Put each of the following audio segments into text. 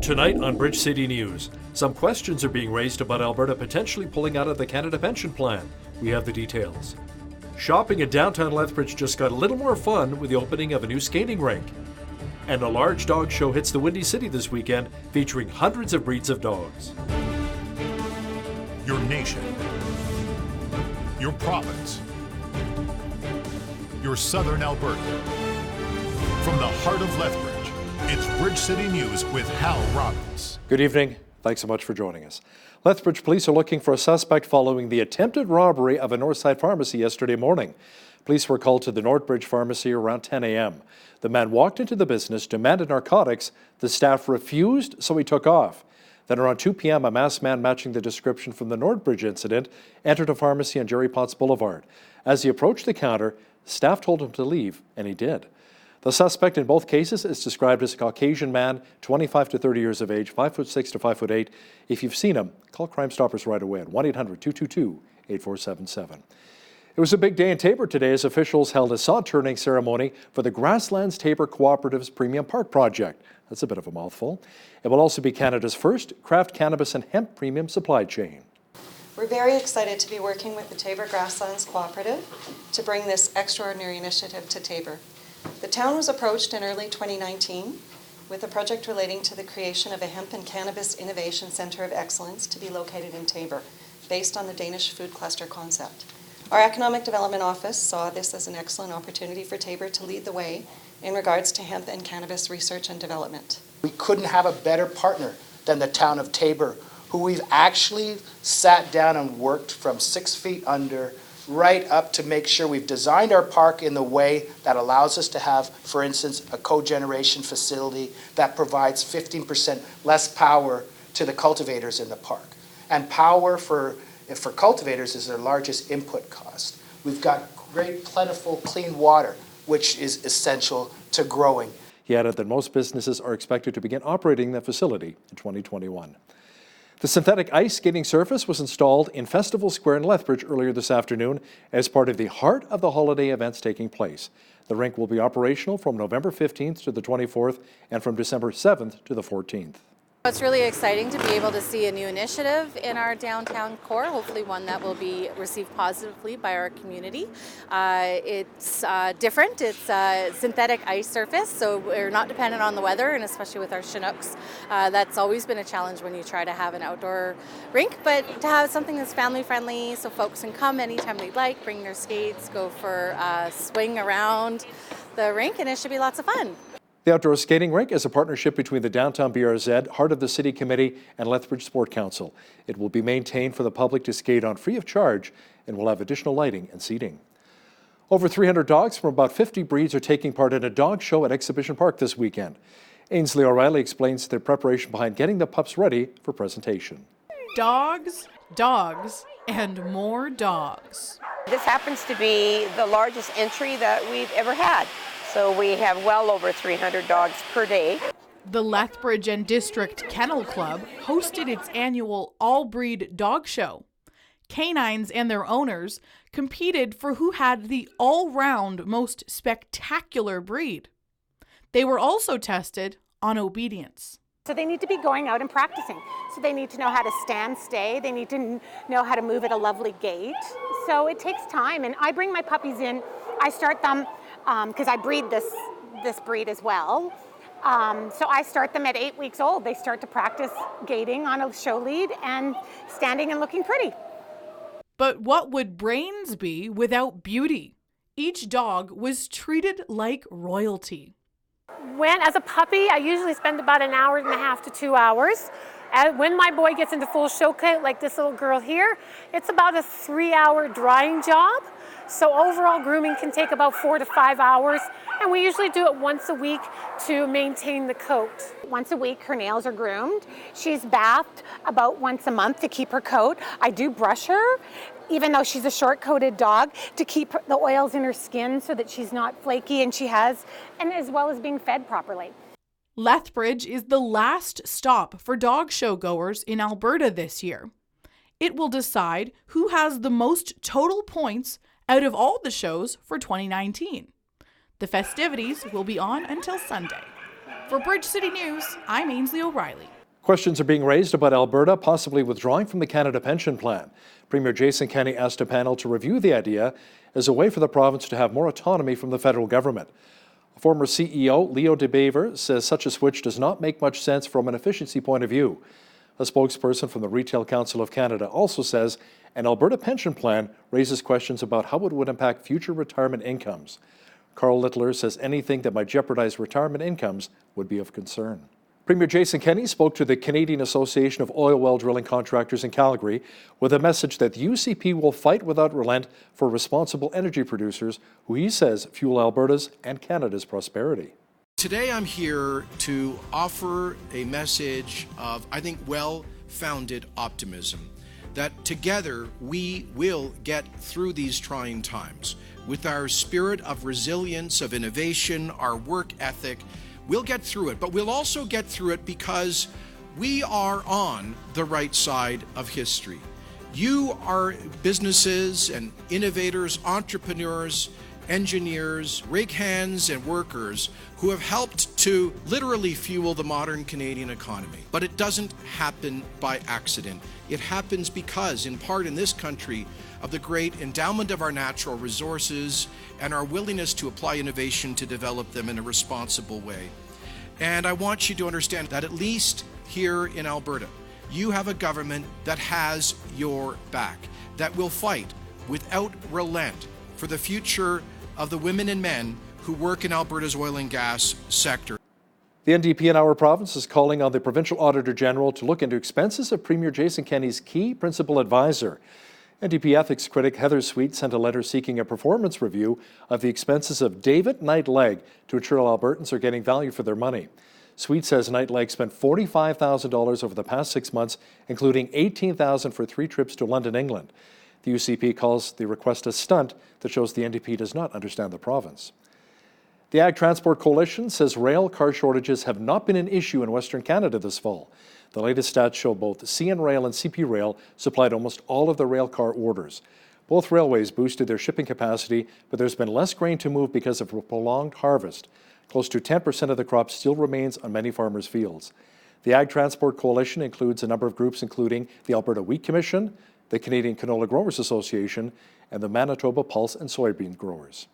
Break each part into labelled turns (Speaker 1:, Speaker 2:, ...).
Speaker 1: Tonight on Bridge City News, some questions are being raised about Alberta potentially pulling out of the Canada Pension Plan. We have the details. Shopping in downtown Lethbridge just got a little more fun with the opening of a new skating rink. And a large dog show hits the Windy City this weekend, featuring hundreds of breeds of dogs.
Speaker 2: Your nation, your province, your southern Alberta. From the heart of Lethbridge, it's Bridge City News with Hal Robbins.
Speaker 1: Good evening. Thanks so much for joining us. Lethbridge police are looking for a suspect following the attempted robbery of a Northside pharmacy yesterday morning. Police were called to the Northbridge pharmacy around 10 a.m. The man walked into the business, demanded narcotics. The staff refused, so he took off. Then around 2 p.m., a masked man matching the description from the Northbridge incident entered a pharmacy on Jerry Potts Boulevard. As he approached the counter, staff told him to leave, and he did. The suspect in both cases is described as a Caucasian man, 25 to 30 years of age, 5'6" to 5'8". If you've seen him, call Crime Stoppers right away at 1-800-222-8477. It was a big day in Taber today as officials held a sod-turning ceremony for the Grasslands Taber Cooperative's Premium Park project. That's a bit of a mouthful. It will also be Canada's first craft cannabis and hemp premium supply chain.
Speaker 3: We're very excited to be working with the Taber Grasslands Cooperative to bring this extraordinary initiative to Taber. The town was approached in early 2019 with a project relating to the creation of a hemp and cannabis innovation centre of excellence to be located in Taber, based on the Danish food cluster concept. Our Economic Development Office saw this as an excellent opportunity for Taber to lead the way in regards to hemp and cannabis research and development.
Speaker 4: We couldn't have a better partner than the town of Taber, who we've actually sat down and worked from 6 feet under right up to make sure we've designed our park in the way that allows us to have, for instance, a cogeneration facility that provides 15% less power to the cultivators in the park. And power for cultivators is their largest input cost. We've got great, plentiful, clean water, which is essential to growing.
Speaker 1: He added that most businesses are expected to begin operating the facility in 2021. The synthetic ice skating surface was installed in Festival Square in Lethbridge earlier this afternoon as part of the Heart of the Holiday events taking place. The rink will be operational from November 15th to the 24th and from December 7th to the 14th.
Speaker 5: It's really exciting to be able to see a new initiative in our downtown core, hopefully one that will be received positively by our community. It's different. It's a synthetic ice surface, so we're not dependent on the weather, and especially with our Chinooks. That's always been a challenge when you try to have an outdoor rink, but to have something that's family friendly so folks can come anytime they'd like, bring their skates, go for a swing around the rink, and it should be lots of fun.
Speaker 1: The outdoor skating rink is a partnership between the Downtown BRZ, Heart of the City Committee, and Lethbridge Sport Council. It will be maintained for the public to skate on free of charge and will have additional lighting and seating. Over 300 dogs from about 50 breeds are taking part in a dog show at Exhibition Park this weekend. Ainsley O'Reilly explains the preparation behind getting the pups ready for presentation.
Speaker 6: Dogs, dogs, and more dogs.
Speaker 7: This happens to be the largest entry that we've ever had. So we have well over 300 dogs per day.
Speaker 6: The Lethbridge and District Kennel Club hosted its annual all-breed dog show. Canines and their owners competed for who had the all-round most spectacular breed. They were also tested on obedience.
Speaker 8: So they need to be going out and practicing. So they need to know how to stand, stay. They need to know how to move at a lovely gait. So it takes time, and I bring my puppies in. I start them because I breed this breed as well. So I start them at 8 weeks old. They start to practice gaiting on a show lead and standing and looking pretty.
Speaker 6: But what would brains be without beauty? Each dog was treated like royalty.
Speaker 9: As a puppy, I usually spend about 1.5 hours to 2 hours. When my boy gets into full show coat, like this little girl here, it's about a 3-hour drying job. So overall grooming can take about 4 to 5 hours, and we usually do it once a week to maintain the coat.
Speaker 8: Once a week, her nails are groomed. She's bathed about once a month to keep her coat. I do brush her, even though she's a short-coated dog, to keep the oils in her skin so that she's not flaky, and as well as being fed properly.
Speaker 6: Lethbridge is the last stop for dog show goers in Alberta this year. It will decide who has the most total points out of all the shows for 2019. The festivities will be on until Sunday. For Bridge City News, I'm Ainsley O'Reilly.
Speaker 1: Questions are being raised about Alberta possibly withdrawing from the Canada Pension Plan. Premier Jason Kenney asked a panel to review the idea as a way for the province to have more autonomy from the federal government. Former CEO Leo DeBaver says such a switch does not make much sense from an efficiency point of view. A spokesperson from the Retail Council of Canada also says an Alberta pension plan raises questions about how it would impact future retirement incomes. Carl Littler says anything that might jeopardize retirement incomes would be of concern. Premier Jason Kenney spoke to the Canadian Association of Oil Well Drilling Contractors in Calgary with a message that the UCP will fight without relent for responsible energy producers who he says fuel Alberta's and Canada's prosperity.
Speaker 10: Today I'm here to offer a message of, I think, well-founded optimism that together we will get through these trying times. With our spirit of resilience, of innovation, our work ethic, we'll get through it, but we'll also get through it because we are on the right side of history. You are businesses and innovators, entrepreneurs, engineers, rig hands, and workers who have helped to literally fuel the modern Canadian economy. But it doesn't happen by accident. It happens because, in part in this country, of the great endowment of our natural resources and our willingness to apply innovation to develop them in a responsible way. And I want you to understand that at least here in Alberta, you have a government that has your back, that will fight without relent for the future of the women and men who work in Alberta's oil and gas sector.
Speaker 1: The NDP in our province is calling on the Provincial Auditor General to look into expenses of Premier Jason Kenney's key principal advisor. NDP ethics critic Heather Sweet sent a letter seeking a performance review of the expenses of David Knight-Legg to ensure Albertans are getting value for their money. Sweet says Knight-Legg spent $45,000 over the past 6 months, including $18,000 for 3 trips to London, England. The UCP calls the request a stunt that shows the NDP does not understand the province. The Ag Transport Coalition says rail car shortages have not been an issue in Western Canada this fall. The latest stats show both CN Rail and CP Rail supplied almost all of the rail car orders. Both railways boosted their shipping capacity, but there's been less grain to move because of a prolonged harvest. Close to 10% of the crop still remains on many farmers' fields. The Ag Transport Coalition includes a number of groups including the Alberta Wheat Commission, the Canadian Canola Growers Association, and the Manitoba Pulse and Soybean Growers.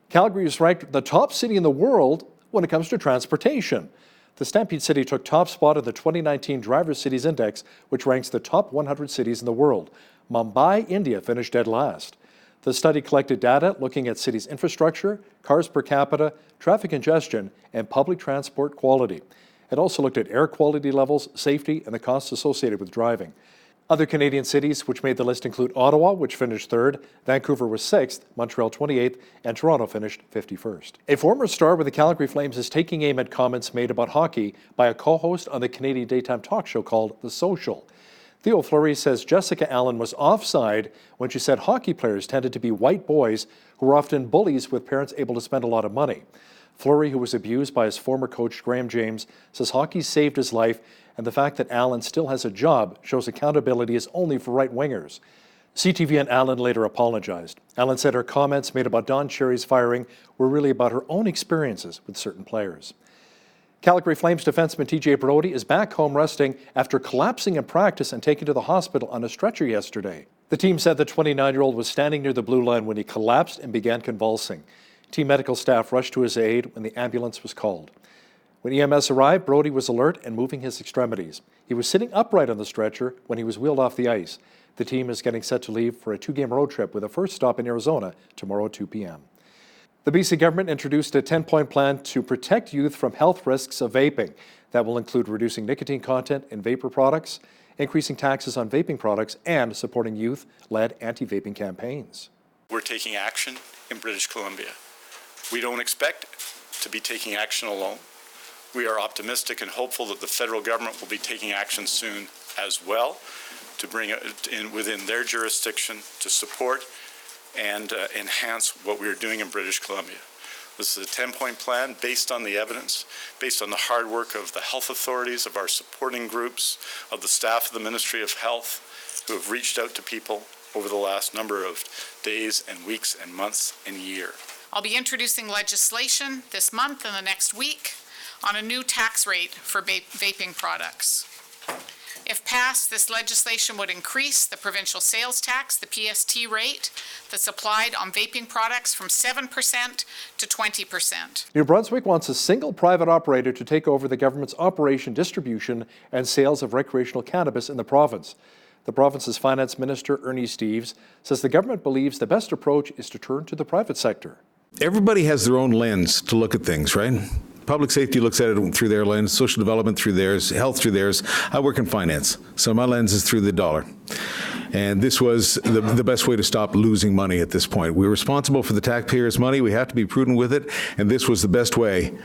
Speaker 1: Calgary is ranked the top city in the world when it comes to transportation. The Stampede City took top spot in the 2019 Driver Cities Index, which ranks the top 100 cities in the world. Mumbai, India finished dead last. The study collected data looking at cities' infrastructure, cars per capita, traffic congestion, and public transport quality. It also looked at air quality levels, safety, and the costs associated with driving. Other Canadian cities which made the list include Ottawa, which finished 3rd, Vancouver was 6th, Montreal 28th, and Toronto finished 51st. A former star with the Calgary Flames is taking aim at comments made about hockey by a co-host on the Canadian daytime talk show called The Social. Theo Fleury says Jessica Allen was offside when she said hockey players tended to be white boys who were often bullies with parents able to spend a lot of money. Fleury, who was abused by his former coach Graham James, says hockey saved his life, and the fact that Allen still has a job shows accountability is only for right-wingers. CTV and Allen later apologized. Allen said her comments made about Don Cherry's firing were really about her own experiences with certain players. Calgary Flames defenseman TJ Brodie is back home resting after collapsing in practice and taken to the hospital on a stretcher yesterday. The team said the 29-year-old was standing near the blue line when he collapsed and began convulsing. Team medical staff rushed to his aid when the ambulance was called. When EMS arrived, Brodie was alert and moving his extremities. He was sitting upright on the stretcher when he was wheeled off the ice. The team is getting set to leave for a 2-game road trip with a first stop in Arizona tomorrow at 2 p.m. The BC government introduced a 10-point plan to protect youth from health risks of vaping. That will include reducing nicotine content in vapor products, increasing taxes on vaping products, and supporting youth-led anti-vaping campaigns.
Speaker 11: We're taking action in British Columbia. We don't expect to be taking action alone. We are optimistic and hopeful that the federal government will be taking action soon as well to bring it in within their jurisdiction to support and enhance what we are doing in British Columbia. This is a 10-point plan based on the evidence, based on the hard work of the health authorities, of our supporting groups, of the staff of the Ministry of Health, who have reached out to people over the last number of days and weeks and months and year.
Speaker 12: I'll be introducing legislation this month and the next week on a new tax rate for vaping products. If passed, this legislation would increase the provincial sales tax, the PST rate, that's applied on vaping products from 7% to 20%.
Speaker 1: New Brunswick wants a single private operator to take over the government's operation, distribution, and sales of recreational cannabis in the province. The province's Finance Minister, Ernie Steeves, says the government believes the best approach is to turn to the private sector.
Speaker 13: Everybody has their own lens to look at things, right? Public safety looks at it through their lens, social development through theirs, health through theirs. I work in finance, so my lens is through the dollar. And this was the best way to stop losing money at this point. We're responsible for the taxpayers' money. We have to be prudent with it, and this was the best way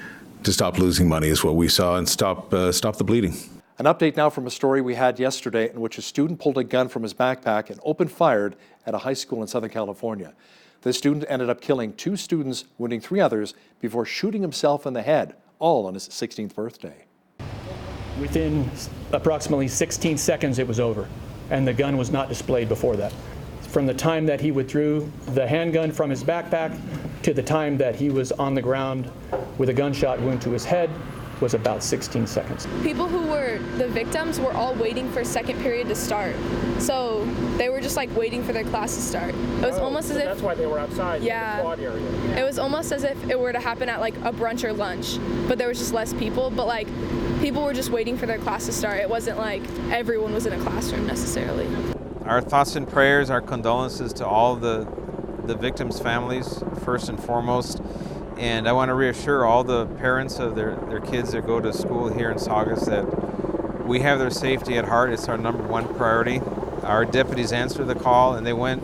Speaker 13: to stop losing money is what we saw and stop the bleeding.
Speaker 1: An update now from a story we had yesterday in which a student pulled a gun from his backpack and opened fire at a high school in Southern California. The student ended up killing 2 students, wounding 3 others, before shooting himself in the head, all on his 16th birthday.
Speaker 14: Within approximately 16 seconds, it was over, and the gun was not displayed before that. From the time that he withdrew the handgun from his backpack to the time that he was on the ground with a gunshot wound to his head was about 16 seconds.
Speaker 15: People who were the victims were all waiting for second period to start. So they were just like waiting for their class to start. It was almost as if
Speaker 14: that's why they were outside in the quad area.
Speaker 15: It was almost as if it were to happen at like a brunch or lunch, but there was just less people. But like people were just waiting for their class to start. It wasn't like everyone was in a classroom necessarily.
Speaker 16: Our thoughts and prayers, our condolences to all the victims' families, first and foremost. And I want to reassure all the parents of their kids that go to school here in Saugus that we have their safety at heart. It's our #1 priority. Our deputies answered the call and they went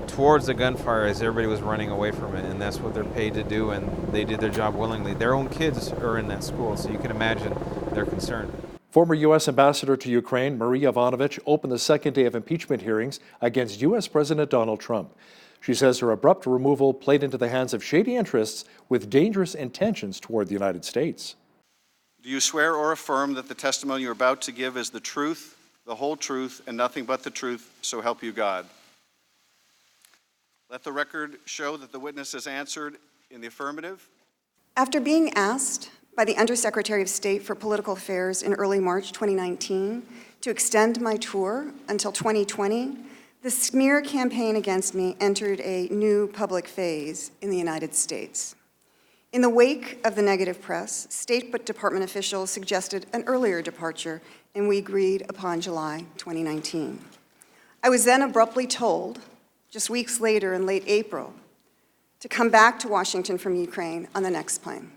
Speaker 16: towards the gunfire as everybody was running away from it, and that's what they're paid to do, and they did their job willingly. Their own kids are in that school, so you can imagine their concern.
Speaker 1: Former U.S. Ambassador to Ukraine, Marie Yovanovitch, opened the second day of impeachment hearings against U.S. President Donald Trump. She says her abrupt removal played into the hands of shady interests with dangerous intentions toward the United States.
Speaker 17: Do you swear or affirm that the testimony you're about to give is the truth, the whole truth, and nothing but the truth, so help you God? Let the record show that the witness has answered in the affirmative.
Speaker 18: After being asked by the Undersecretary of State for Political Affairs in early March 2019 to extend my tour until 2020, the smear campaign against me entered a new public phase in the United States. In the wake of the negative press, State Department officials suggested an earlier departure, and we agreed upon July 2019. I was then abruptly told, just weeks later in late April, to come back to Washington from Ukraine on the next plane.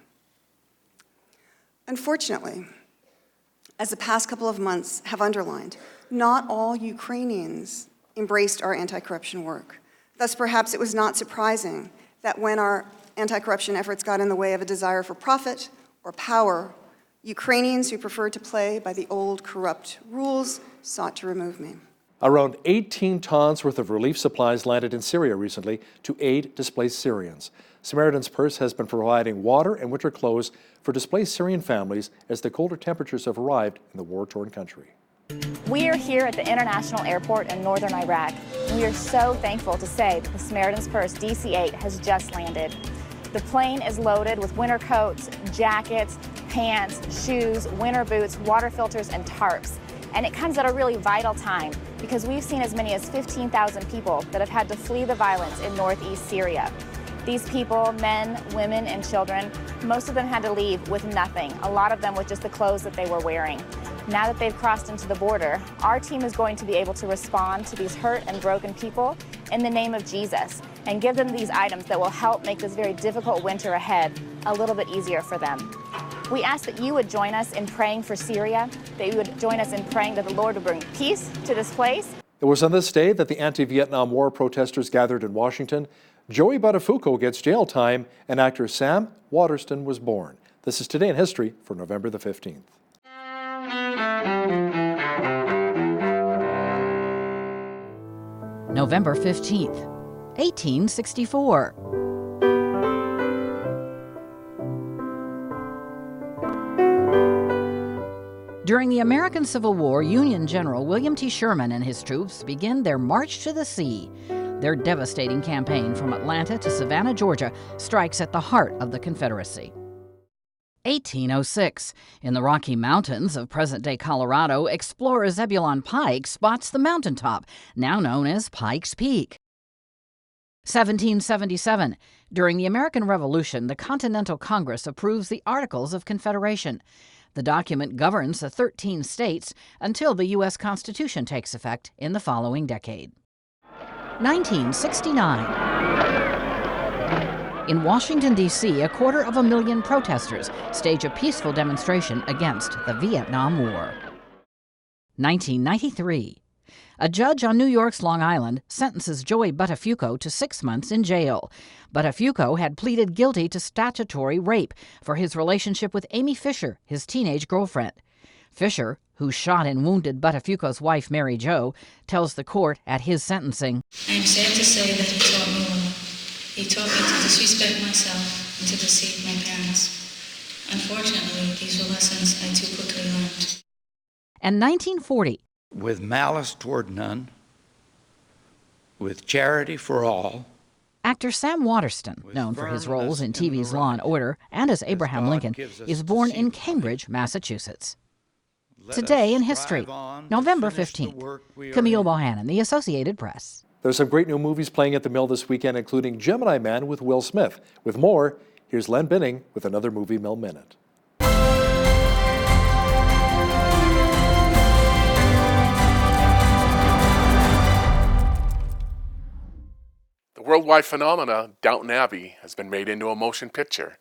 Speaker 18: Unfortunately, as the past couple of months have underlined, not all Ukrainians embraced our anti-corruption work. Thus, perhaps it was not surprising that when our anti-corruption efforts got in the way of a desire for profit or power, Ukrainians who preferred to play by the old corrupt rules sought to remove me.
Speaker 1: Around 18 tons worth of relief supplies landed in Syria recently to aid displaced Syrians. Samaritan's Purse has been providing water and winter clothes for displaced Syrian families as the colder temperatures have arrived in the war-torn country.
Speaker 19: We are here at the International Airport in northern Iraq. We are so thankful to say that the Samaritan's Purse DC-8 has just landed. The plane is loaded with winter coats, jackets, pants, shoes, winter boots, water filters, and tarps. And it comes at a really vital time because we've seen as many as 15,000 people that have had to flee the violence in northeast Syria. These people, men, women, and children, most of them had to leave with nothing, a lot of them with just the clothes that they were wearing. Now that they've crossed into the border, our team is going to be able to respond to these hurt and broken people in the name of Jesus and give them these items that will help make this very difficult winter ahead a little bit easier for them. We ask that you would join us in praying for Syria, that you would join us in praying that the Lord would bring peace to this place.
Speaker 1: It was on this day that the anti-Vietnam War protesters gathered in Washington. Joey Buttafuoco gets jail time, and actor Sam Waterston was born. This is Today in History for November the 15th.
Speaker 20: November 15th, 1864. During the American Civil War, Union General William T. Sherman and his troops begin their march to the sea. Their devastating campaign from Atlanta to Savannah, Georgia, strikes at the heart of the Confederacy. 1806. In the Rocky Mountains of present-day Colorado, explorer Zebulon Pike spots the mountaintop, now known as Pikes Peak. 1777. During the American Revolution, the Continental Congress approves the Articles of Confederation. The document governs the 13 states until the U.S. Constitution takes effect in the following decade. 1969. In Washington, D.C., 250,000 protesters stage a peaceful demonstration against the Vietnam War. 1993. A judge on New York's Long Island sentences Joey Buttafuoco to 6 months in jail. Buttafuoco had pleaded guilty to statutory rape for his relationship with Amy Fisher, his teenage girlfriend. Fisher, who shot and wounded Buttafuoco's wife, Mary Jo, tells the court at his sentencing,
Speaker 21: I'm sad to say that he taught me well. He taught me to disrespect myself and to deceive my parents. Unfortunately, these were lessons I too quickly learned.
Speaker 20: And 1940.
Speaker 22: With malice toward none, with charity for all.
Speaker 20: Actor Sam Waterston, known for his roles in TV's Law and Order and as Abraham Lincoln, is born in Cambridge, Massachusetts. Today in history, November 15th. Camille Bohannon, The Associated Press.
Speaker 1: There's some great new movies playing at the Mill this weekend, including Gemini Man with Will Smith. With more, here's Len Binning with another Movie Mill Minute.
Speaker 23: The worldwide phenomena Downton Abbey has been made into a motion picture.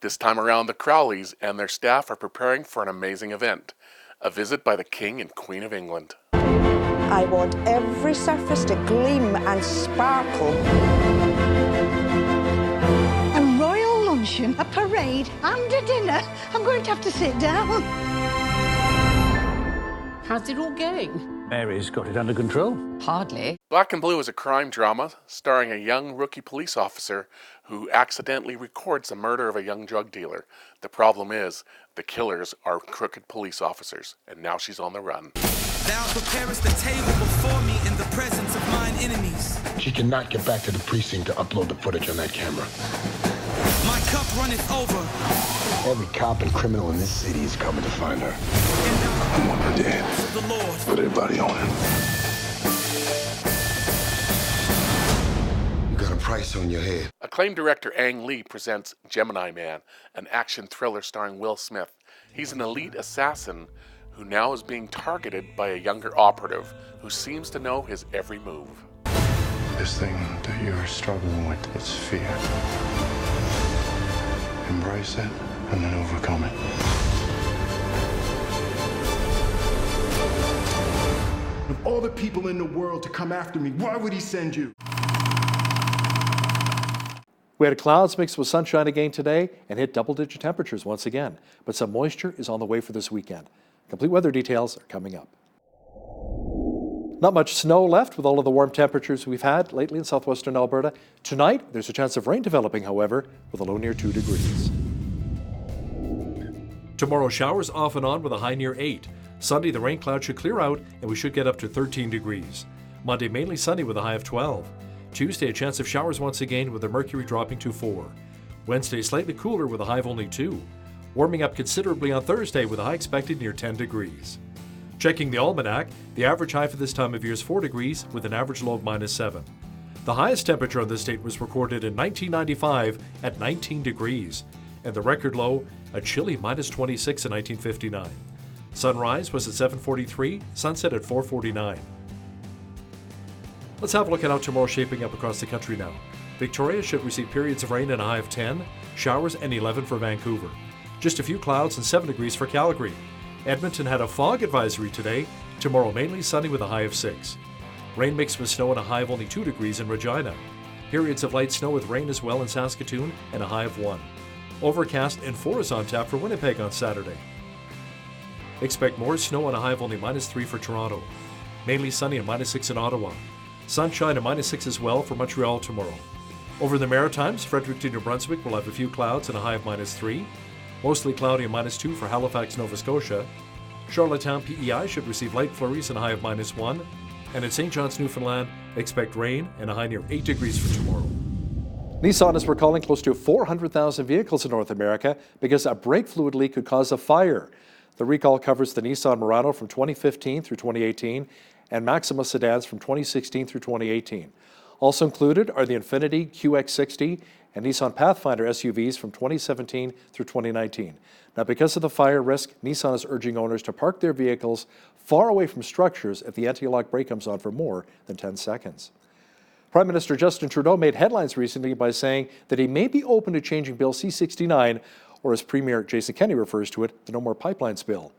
Speaker 23: This time around, the Crowleys and their staff are preparing for an amazing event, a visit by the King and Queen of England.
Speaker 24: I want every surface to gleam and sparkle.
Speaker 25: A royal luncheon, a parade, and a dinner. I'm going to have to sit down.
Speaker 26: How's it all going?
Speaker 23: Mary's got it under control.
Speaker 26: Hardly.
Speaker 23: Black and Blue is a crime drama starring a young rookie police officer who accidentally records the murder of a young drug dealer. The problem is, the killers are crooked police officers, and now she's on the run.
Speaker 27: Thou preparest the table before me in the presence of mine enemies.
Speaker 28: She cannot get back to the precinct to upload the footage on that camera.
Speaker 27: My cup runneth over.
Speaker 28: Every cop and criminal in this city is coming to find her. I want her dead.
Speaker 27: The Lord.
Speaker 28: Put everybody on her. You got a price on your head.
Speaker 23: Acclaimed director Ang Lee presents Gemini Man, an action thriller starring Will Smith. He's an elite assassin who now is being targeted by a younger operative who seems to know his every move.
Speaker 28: This thing that you're struggling with is fear. Embrace it and then overcome it.
Speaker 29: Of all the people in the world to come after me, why would he send you?
Speaker 1: We had clouds mixed with sunshine again today and hit double-digit temperatures once again, but some moisture is on the way for this weekend. Complete weather details are coming up. Not much snow left with all of the warm temperatures we've had lately in southwestern Alberta. Tonight, there's a chance of rain developing, however, with a low near 2 degrees. Tomorrow, showers off and on with a high near 8. Sunday, the rain cloud should clear out and we should get up to 13 degrees. Monday, mainly sunny with a high of 12. Tuesday, a chance of showers once again with the mercury dropping to 4. Wednesday, slightly cooler with a high of only 2. Warming up considerably on Thursday with a high expected near 10 degrees. Checking the almanac, the average high for this time of year is 4 degrees with an average low of -7. The highest temperature on this date was recorded in 1995 at 19 degrees, and the record low, a chilly -26 in 1959. Sunrise was at 7:43, sunset at 4:49. Let's have a look at how tomorrow's shaping up across the country now. Victoria should receive periods of rain and a high of 10, showers and 11 for Vancouver. Just a few clouds and 7 degrees for Calgary. Edmonton had a fog advisory today. Tomorrow mainly sunny with a high of 6. Rain mixed with snow and a high of only 2 degrees in Regina. Periods of light snow with rain as well in Saskatoon and a high of 1. Overcast and 4 is on tap for Winnipeg on Saturday. Expect more snow and a high of only -3 for Toronto. Mainly sunny and -6 in Ottawa. Sunshine and -6 as well for Montreal tomorrow. Over in the Maritimes, Fredericton, New Brunswick will have a few clouds and a high of -3. Mostly cloudy and -2 for Halifax, Nova Scotia. Charlottetown, PEI should receive light flurries and a high of -1. And at St. John's, Newfoundland, expect rain and a high near 8 degrees for tomorrow. Nissan is recalling close to 400,000 vehicles in North America because a brake fluid leak could cause a fire. The recall covers the Nissan Murano from 2015 through 2018 and Maxima sedans from 2016 through 2018. Also included are the Infiniti QX60 and Nissan Pathfinder SUVs from 2017 through 2019. Now, because of the fire risk, Nissan is urging owners to park their vehicles far away from structures if the anti-lock brake comes on for more than 10 seconds. Prime Minister Justin Trudeau made headlines recently by saying that he may be open to changing Bill C-69, or as Premier Jason Kenney refers to it, the No More Pipelines Bill.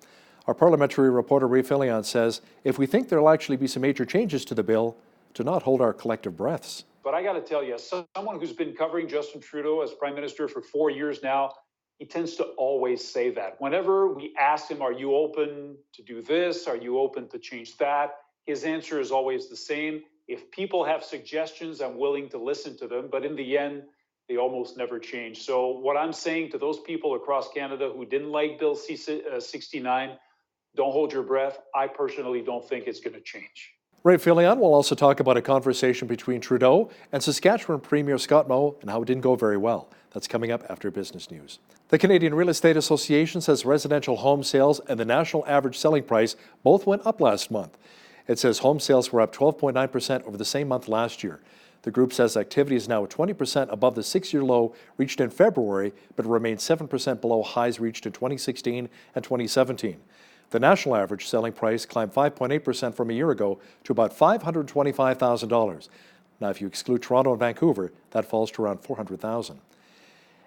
Speaker 1: Our parliamentary reporter Ray Fillion says if we think there'll actually be some major changes to the bill, to not hold our collective breaths.
Speaker 2: But I got to tell you, someone who's been covering Justin Trudeau as Prime Minister for 4 years now, he tends to always say that. Whenever we ask him, are you open to do this? Are you open to change that? His answer is always the same. If people have suggestions, I'm willing to listen to them. But in the end, they almost never change. So what I'm saying to those people across Canada who didn't like Bill C-69, don't hold your breath. I personally don't think it's going to change.
Speaker 1: Ray Fillion will also talk about a conversation between Trudeau and Saskatchewan Premier Scott Moe and how it didn't go very well. That's coming up after business news. The Canadian Real Estate Association says residential home sales and the national average selling price both went up last month. It says home sales were up 12.9% over the same month last year. The group says activity is now 20% above the 6-year low reached in February, but remains 7% below highs reached in 2016 and 2017. The national average selling price climbed 5.8% from a year ago to about $525,000. Now, if you exclude Toronto and Vancouver, that falls to around $400,000.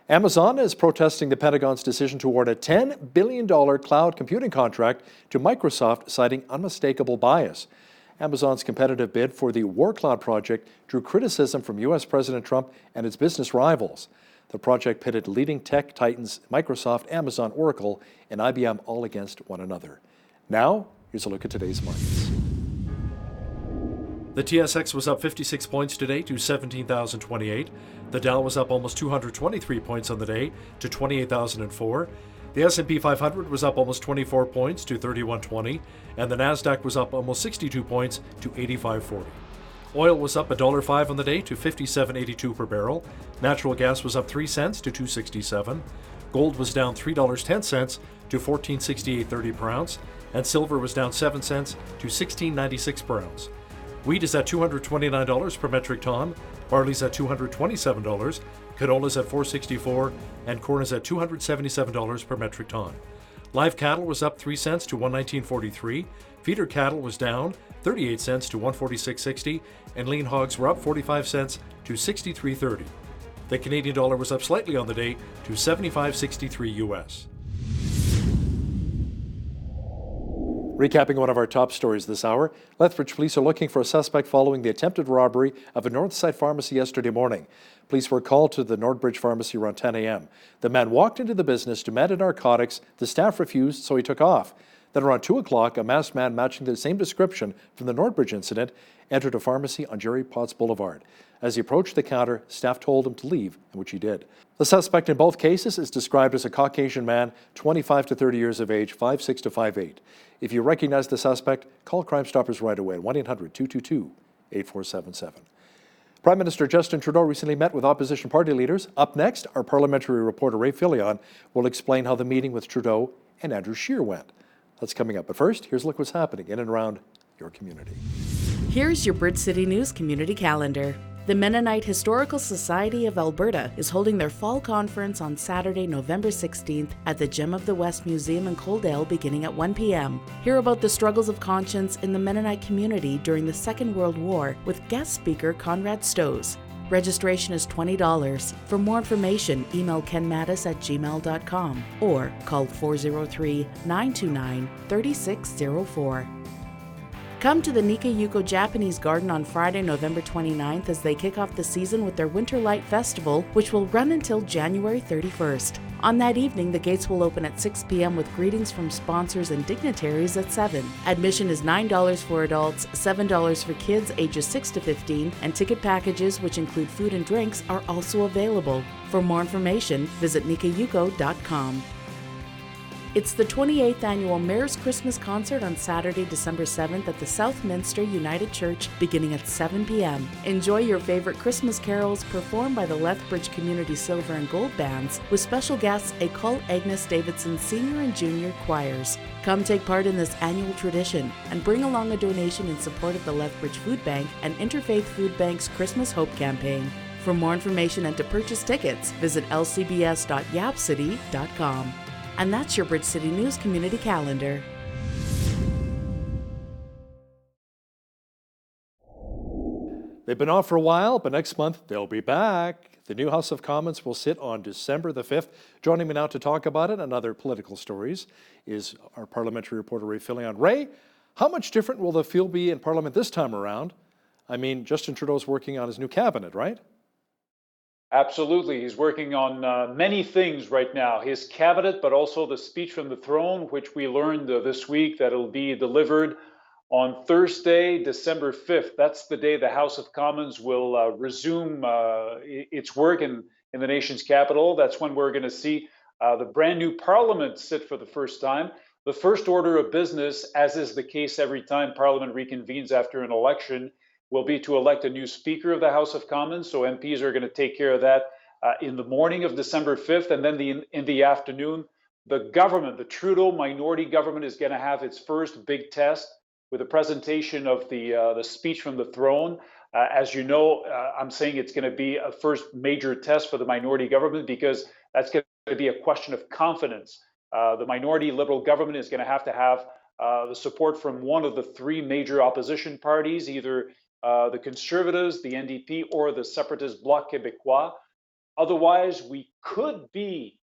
Speaker 1: Amazon is protesting the Pentagon's decision to award a $10 billion cloud computing contract to Microsoft, citing unmistakable bias. Amazon's competitive bid for the War Cloud project drew criticism from U.S. President Trump and its business rivals. The project pitted leading tech titans Microsoft, Amazon, Oracle, and IBM all against one another. Now, here's a look at today's markets. The TSX was up 56 points today to 17,028. The Dow was up almost 223 points on the day to 28,004. The S&P 500 was up almost 24 points to 3120, and the Nasdaq was up almost 62 points to 8540. Oil was up $1.05 on the day to $57.82 per barrel. Natural gas was up 3 cents to $2.67. Gold was down $3.10 to $14.6830 per ounce, and silver was down 7 cents to $16.96 per ounce. Wheat is at $229 per metric ton, barley's at $227, canola's at $4.64, and corn is at $277 per metric ton. Live cattle was up 3 cents to $119.43, feeder cattle was down 38 cents to $146.60, and lean hogs were up 45 cents to $63.30. The Canadian dollar was up slightly on the day to $75.63 US. Recapping one of our top stories this hour, Lethbridge police are looking for a suspect following the attempted robbery of a Northside pharmacy yesterday morning. Police were called to the Northbridge pharmacy around 10 a.m. The man walked into the business, demanded narcotics. The staff refused, so he took off. Then around 2 o'clock, a masked man matching the same description from the Northbridge incident entered a pharmacy on Jerry Potts Boulevard. As he approached the counter, staff told him to leave, which he did. The suspect in both cases is described as a Caucasian man, 25 to 30 years of age, 5'6" to 5'8". If you recognize the suspect, call Crime Stoppers right away at 1-800-222-8477. Prime Minister Justin Trudeau recently met with opposition party leaders. Up next, our parliamentary reporter Ray Fillion will explain how the meeting with Trudeau and Andrew Scheer went. That's coming up. But first, here's a look what's happening in and around your community.
Speaker 3: Here's your Bridge City News community calendar. The Mennonite Historical Society of Alberta is holding their fall conference on Saturday, November 16th at the Gem of the West Museum in Coaldale beginning at 1 p.m. Hear about the struggles of conscience in the Mennonite community during the Second World War with guest speaker Conrad Stoes. Registration is $20. For more information, email kenmattis@gmail.com or call 403-929-3604. Come to the Nikayuko Japanese Garden on Friday, November 29th as they kick off the season with their Winter Light Festival, which will run until January 31st. On that evening, the gates will open at 6 p.m. with greetings from sponsors and dignitaries at 7. Admission is $9 for adults, $7 for kids ages 6 to 15, and ticket packages, which include food and drinks, are also available. For more information, visit nikayuko.com. It's the 28th annual Mayor's Christmas Concert on Saturday, December 7th at the Southminster United Church, beginning at 7 p.m. Enjoy your favorite Christmas carols performed by the Lethbridge Community Silver and Gold Bands, with special guests École Agnes Davidson Senior and Junior Choirs. Come take part in this annual tradition and bring along a donation in support of the Lethbridge Food Bank and Interfaith Food Bank's Christmas Hope campaign. For more information and to purchase tickets, visit lcbs.yapcity.com. And that's your Bridge City News Community Calendar.
Speaker 1: They've been off for a while, but next month they'll be back. The new House of Commons will sit on December the 5th. Joining me now to talk about it and other political stories is our parliamentary reporter Ray Fillion. Ray, how much different will the feel be in Parliament this time around? I mean, Justin Trudeau's working on his new cabinet, right?
Speaker 2: Absolutely. He's working on many things right now. His cabinet, but also the speech from the throne, which we learned this week that it'll be delivered on Thursday, December 5th. That's the day the House of Commons will resume its work in the nation's capital. That's when we're going to see the brand new Parliament sit for the first time. The first order of business, as is the case every time Parliament reconvenes after an election, will be to elect a new Speaker of the House of Commons. So MPs are going to take care of that in the morning of December 5th. And then in the afternoon, the government, the Trudeau minority government, is going to have its first big test with a presentation of the speech from the throne. As you know, I'm saying it's going to be a first major test for the minority government because that's going to be a question of confidence. The minority Liberal government is going to have the support from one of the three major opposition parties, either the Conservatives, the NDP, or the separatist Bloc Québécois. Otherwise, we could be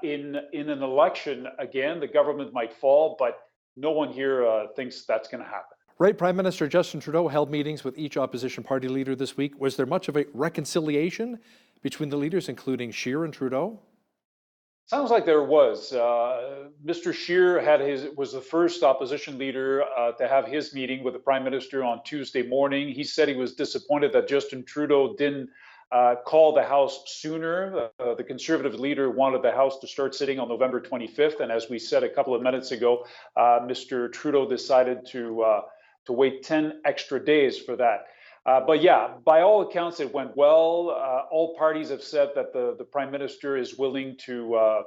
Speaker 2: in an election again. The government might fall, but no one here thinks that's going to happen.
Speaker 1: Right, Prime Minister Justin Trudeau held meetings with each opposition party leader this week. Was there much of a reconciliation between the leaders, including Scheer and Trudeau?
Speaker 2: Sounds like there was. Mr. Scheer was the first opposition leader to have his meeting with the Prime Minister on Tuesday morning. He said he was disappointed that Justin Trudeau didn't call the House sooner. The Conservative leader wanted the House to start sitting on November 25th. And as we said a couple of minutes ago, Mr. Trudeau decided to wait 10 extra days for that. But yeah, by all accounts, it went well. All parties have said that the Prime Minister is willing to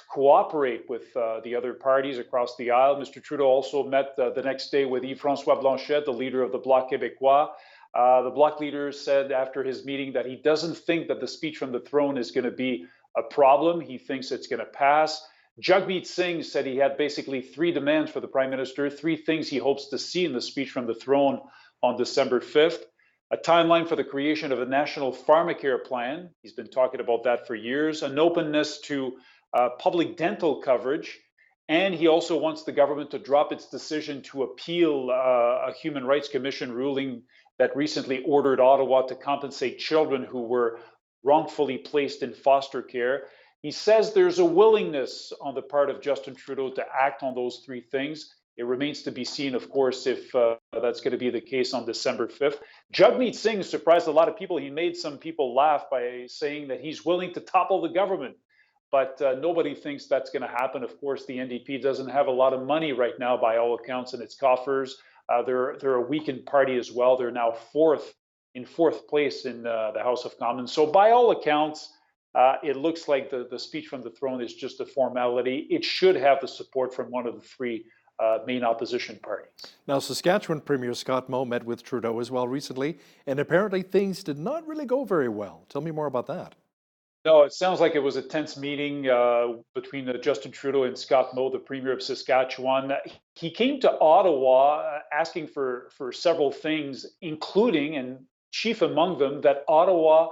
Speaker 2: cooperate with the other parties across the aisle. Mr. Trudeau also met the next day with Yves-François Blanchet, the leader of the Bloc Québécois. The Bloc leader said after his meeting that he doesn't think that the speech from the throne is going to be a problem. He thinks it's going to pass. Jagmeet Singh said he had basically three demands for the Prime Minister, three things he hopes to see in the speech from the throne on December 5th. A timeline for the creation of a national pharmacare plan. He's been talking about that for years. An openness to public dental coverage. And he also wants the government to drop its decision to appeal a Human Rights Commission ruling that recently ordered Ottawa to compensate children who were wrongfully placed in foster care. He says there's a willingness on the part of Justin Trudeau to act on those three things. It remains to be seen, of course, if that's going to be the case on December 5th. Jagmeet Singh surprised a lot of people. He made some people laugh by saying that he's willing to topple the government. But nobody thinks that's going to happen. Of course, the NDP doesn't have a lot of money right now, by all accounts, in its coffers. They're a weakened party as well. They're now in fourth place in the House of Commons. So by all accounts, it looks like the speech from the throne is just a formality. It should have the support from one of the three main opposition parties.
Speaker 1: Now, Saskatchewan Premier Scott Moe met with Trudeau as well recently, and apparently things did not really go very well. Tell me more about that.
Speaker 2: No, it sounds like it was a tense meeting between Justin Trudeau and Scott Moe, the Premier of Saskatchewan. He came to Ottawa asking for several things, including, and chief among them, that Ottawa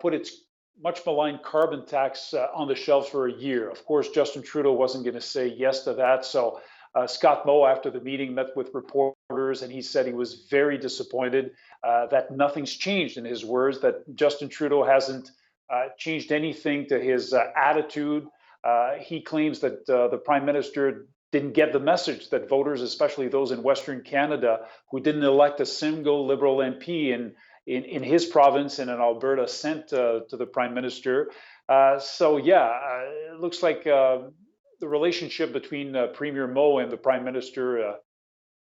Speaker 2: put its much maligned carbon tax on the shelf for a year. Of course, Justin Trudeau wasn't going to say yes to that. So Scott Moe, after the meeting, met with reporters, and he said he was very disappointed that nothing's changed, in his words, that Justin Trudeau hasn't changed anything to his attitude. He claims that the Prime Minister didn't get the message that voters, especially those in Western Canada, who didn't elect a single Liberal MP in his province and in Alberta, sent to the Prime Minister. So yeah, it looks like the relationship between Premier Mo and the Prime Minister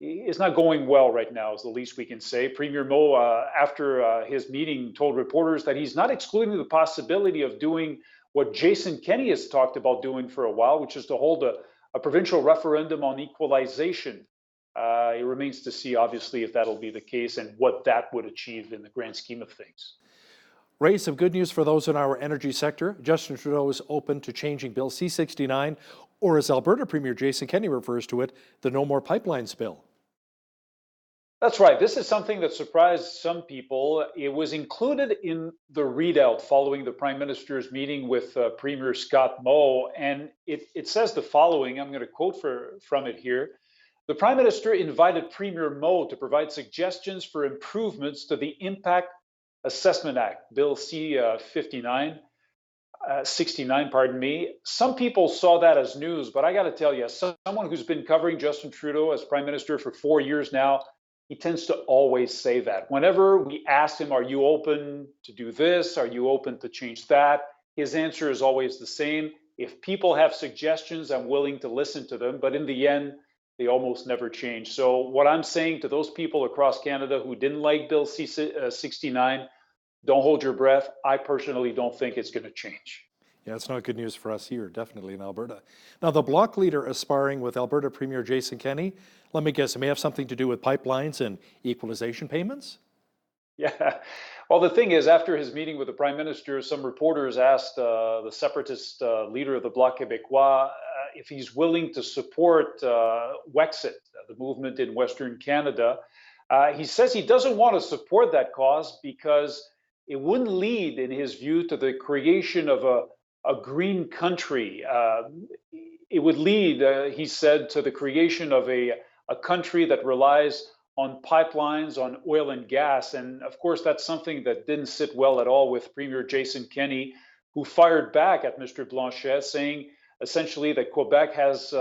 Speaker 2: is not going well right now, is the least we can say. Premier Mo, after his meeting, told reporters that he's not excluding the possibility of doing what Jason Kenney has talked about doing for a while, which is to hold a provincial referendum on equalization. It remains to see, obviously, if that'll be the case and what that would achieve in the grand scheme of things.
Speaker 1: Ray, some good news for those in our energy sector. Justin Trudeau is open to changing Bill C-69, or as Alberta Premier Jason Kenney refers to it, the No More Pipelines Bill.
Speaker 2: That's right. This is something that surprised some people. It was included in the readout following the Prime Minister's meeting with Premier Scott Moe, and it says the following. I'm going to quote from it here. The Prime Minister invited Premier Moe to provide suggestions for improvements to the Impact Assessment Act, Bill C-69. Some people saw that as news, but I got to tell you, as someone who's been covering Justin Trudeau as Prime Minister for 4 years now, he tends to always say that. Whenever we ask him, are you open to do this? Are you open to change that? His answer is always the same. If people have suggestions, I'm willing to listen to them. But in the end, they almost never change. So what I'm saying to those people across Canada who didn't like Bill C-69, don't hold your breath. I personally don't think it's going to change.
Speaker 1: Yeah, it's not good news for us here, definitely in Alberta. Now, the Bloc leader aspiring with Alberta Premier Jason Kenney, let me guess, it may have something to do with pipelines and equalization payments?
Speaker 2: Yeah. Well, the thing is, after his meeting with the Prime Minister, some reporters asked the separatist leader of the Bloc Québécois if he's willing to support Wexit, the movement in Western Canada. He says he doesn't want to support that cause because it wouldn't lead, in his view, to the creation of a green country. It would lead, he said, to the creation of a country that relies on pipelines, on oil and gas. And of course, that's something that didn't sit well at all with Premier Jason Kenney, who fired back at Mr. Blanchet, saying essentially that Quebec has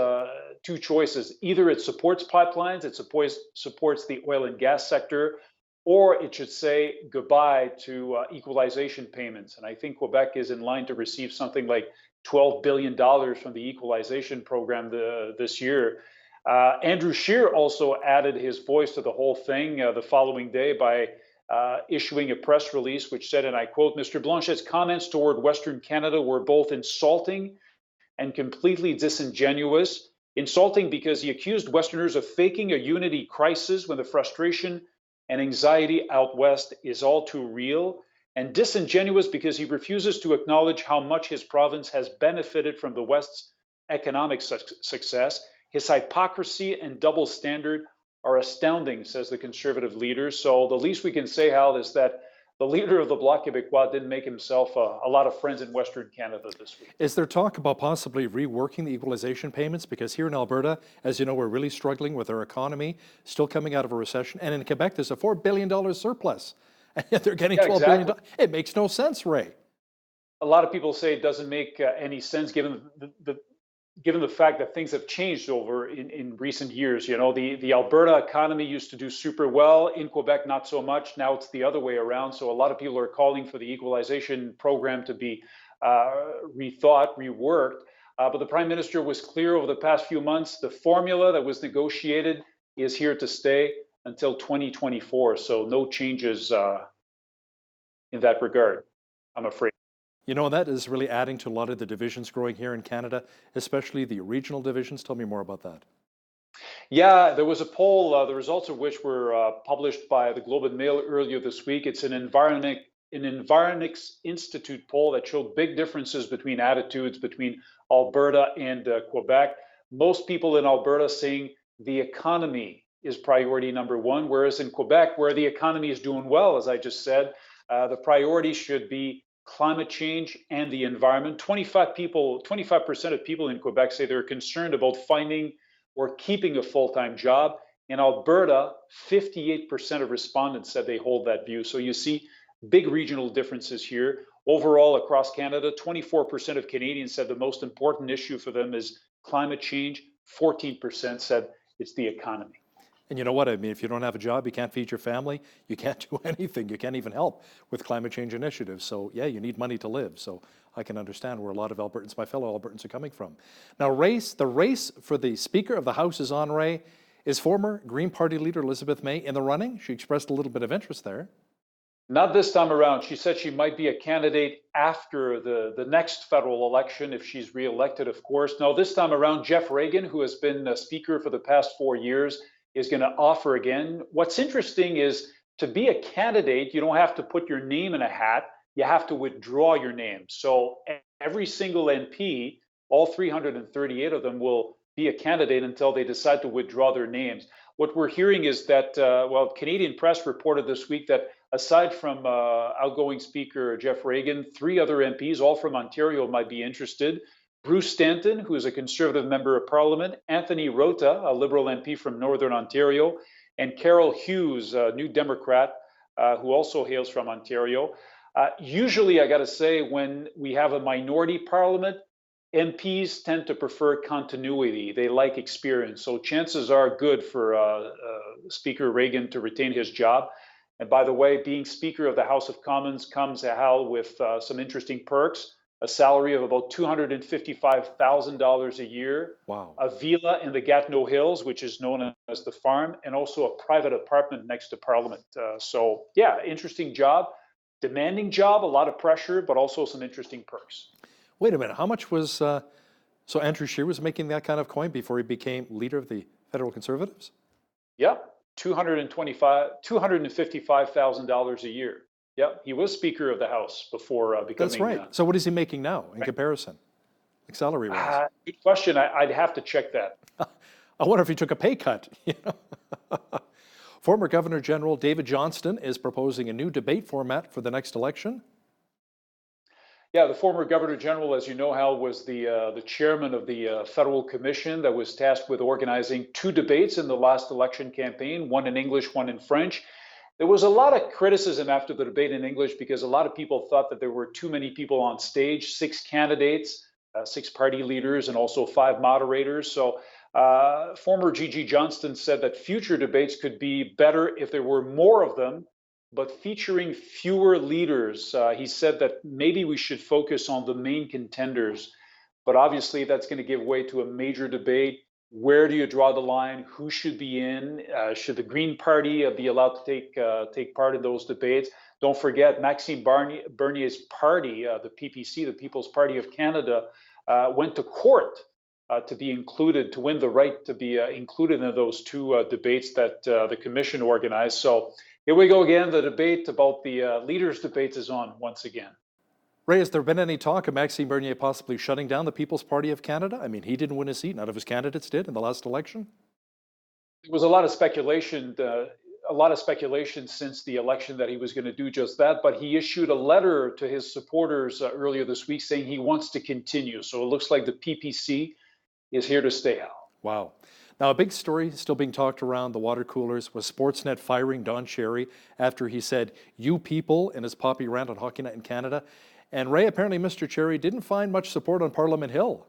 Speaker 2: two choices. Either it supports pipelines, it supports the oil and gas sector, or it should say goodbye to equalization payments. And I think Quebec is in line to receive something like $12 billion from the equalization program this year. Andrew Scheer also added his voice to the whole thing the following day by issuing a press release which said, and I quote, Mr. Blanchet's comments toward Western Canada were both insulting and completely disingenuous. Insulting because he accused Westerners of faking a unity crisis when the frustration and anxiety out west is all too real, and disingenuous because he refuses to acknowledge how much his province has benefited from the West's economic success. His hypocrisy and double standard are astounding, says the Conservative leader. So the least we can say, Hal, is that the leader of the Bloc Québécois didn't make himself a lot of friends in Western Canada this week.
Speaker 1: Is there talk about possibly reworking the equalization payments? Because here in Alberta, as you know, we're really struggling with our economy, still coming out of a recession. And in Quebec, there's a $4 billion surplus. And yet they're getting $12 billion. It makes no sense, Ray.
Speaker 2: A lot of people say it doesn't make any sense given the fact that things have changed over in recent years. You know, the Alberta economy used to do super well. In Quebec, not so much. Now it's the other way around. So a lot of people are calling for the equalization program to be rethought, reworked. But the Prime Minister was clear over the past few months. The formula that was negotiated is here to stay until 2024. So no changes in that regard, I'm afraid.
Speaker 1: You know, that is really adding to a lot of the divisions growing here in Canada, especially the regional divisions. Tell me more about that.
Speaker 2: Yeah, there was a poll, the results of which were published by the Globe and Mail earlier this week. It's an Environics Institute poll that showed big differences between attitudes between Alberta and Quebec. Most people in Alberta saying the economy is priority number one, whereas in Quebec, where the economy is doing well, as I just said, the priority should be climate change and the environment. 25% of people in Quebec say they're concerned about finding or keeping a full-time job. In Alberta, 58% of respondents said they hold that view. So you see big regional differences here. Overall, across Canada, 24% of Canadians said the most important issue for them is climate change. 14% said it's the economy.
Speaker 1: And you know what? I mean, if you don't have a job, you can't feed your family, you can't do anything, you can't even help with climate change initiatives. So yeah, you need money to live. So I can understand where a lot of Albertans, my fellow Albertans, are coming from. Now, the race for the Speaker of the House is on, Ray. Is former Green Party leader Elizabeth May in the running? She expressed a little bit of interest there.
Speaker 2: Not this time around. She said she might be a candidate after the next federal election if she's reelected, of course. No, this time around, Jeff Reagan, who has been a speaker for the past 4 years, is going to offer again. What's interesting is to be a candidate, you don't have to put your name in a hat. You have to withdraw your name. So every single MP, all 338 of them, will be a candidate until they decide to withdraw their names. What we're hearing is that, Canadian Press reported this week that aside from outgoing Speaker Jeff Reagan, 3 other MPs, all from Ontario, might be interested. Bruce Stanton, who is a Conservative member of Parliament, Anthony Rota, a Liberal MP from Northern Ontario, and Carol Hughes, a New Democrat, who also hails from Ontario. Usually, I got to say, when we have a minority parliament, MPs tend to prefer continuity. They like experience. So chances are good for Speaker Reagan to retain his job. And by the way, being Speaker of the House of Commons comes, Hal, with some interesting perks. A salary of about $255,000 a year.
Speaker 1: Wow.
Speaker 2: A villa in the Gatineau Hills, which is known as the farm, and also a private apartment next to Parliament. So yeah, interesting job, demanding job, a lot of pressure, but also some interesting perks.
Speaker 1: Wait a minute, how much was, so Andrew Scheer was making that kind of coin before he became leader of the Federal Conservatives?
Speaker 2: Yep, $255,000 a year. Yep, he was Speaker of the House before becoming.
Speaker 1: That's right. So what is he making now in comparison, like salary-wise?
Speaker 2: Good question. I'd have to check that.
Speaker 1: I wonder if he took a pay cut. Former Governor General David Johnston is proposing a new debate format for the next election.
Speaker 2: Yeah, the former Governor General, as you know, Hal, was the chairman of the Federal Commission that was tasked with organizing 2 debates in the last election campaign, one in English, one in French. There was a lot of criticism after the debate in English because a lot of people thought that there were too many people on stage, 6 candidates, 6 party leaders, and also 5 moderators. So former Gigi Johnston said that future debates could be better if there were more of them, but featuring fewer leaders. He said that maybe we should focus on the main contenders, but obviously that's going to give way to a major debate. Where do you draw the line? Who should be in? Should the Green Party be allowed to take part in those debates? Don't forget, Maxime Bernier's party, the PPC, the People's Party of Canada, went to court to be included, to win the right to be included in those 2 debates that the commission organized. So here we go again. The debate about the leaders' debates is on once again.
Speaker 1: Ray, has there been any talk of Maxime Bernier possibly shutting down the People's Party of Canada? I mean, he didn't win a seat. None of his candidates did in the last election.
Speaker 2: There was a lot of speculation since the election that he was going to do just that, but he issued a letter to his supporters earlier this week saying he wants to continue. So it looks like the PPC is here to stay out.
Speaker 1: Wow. Now, a big story still being talked around the water coolers was Sportsnet firing Don Cherry after he said, "You people," in his poppy rant on Hockey Night in Canada. And Ray, apparently Mr. Cherry didn't find much support on Parliament Hill.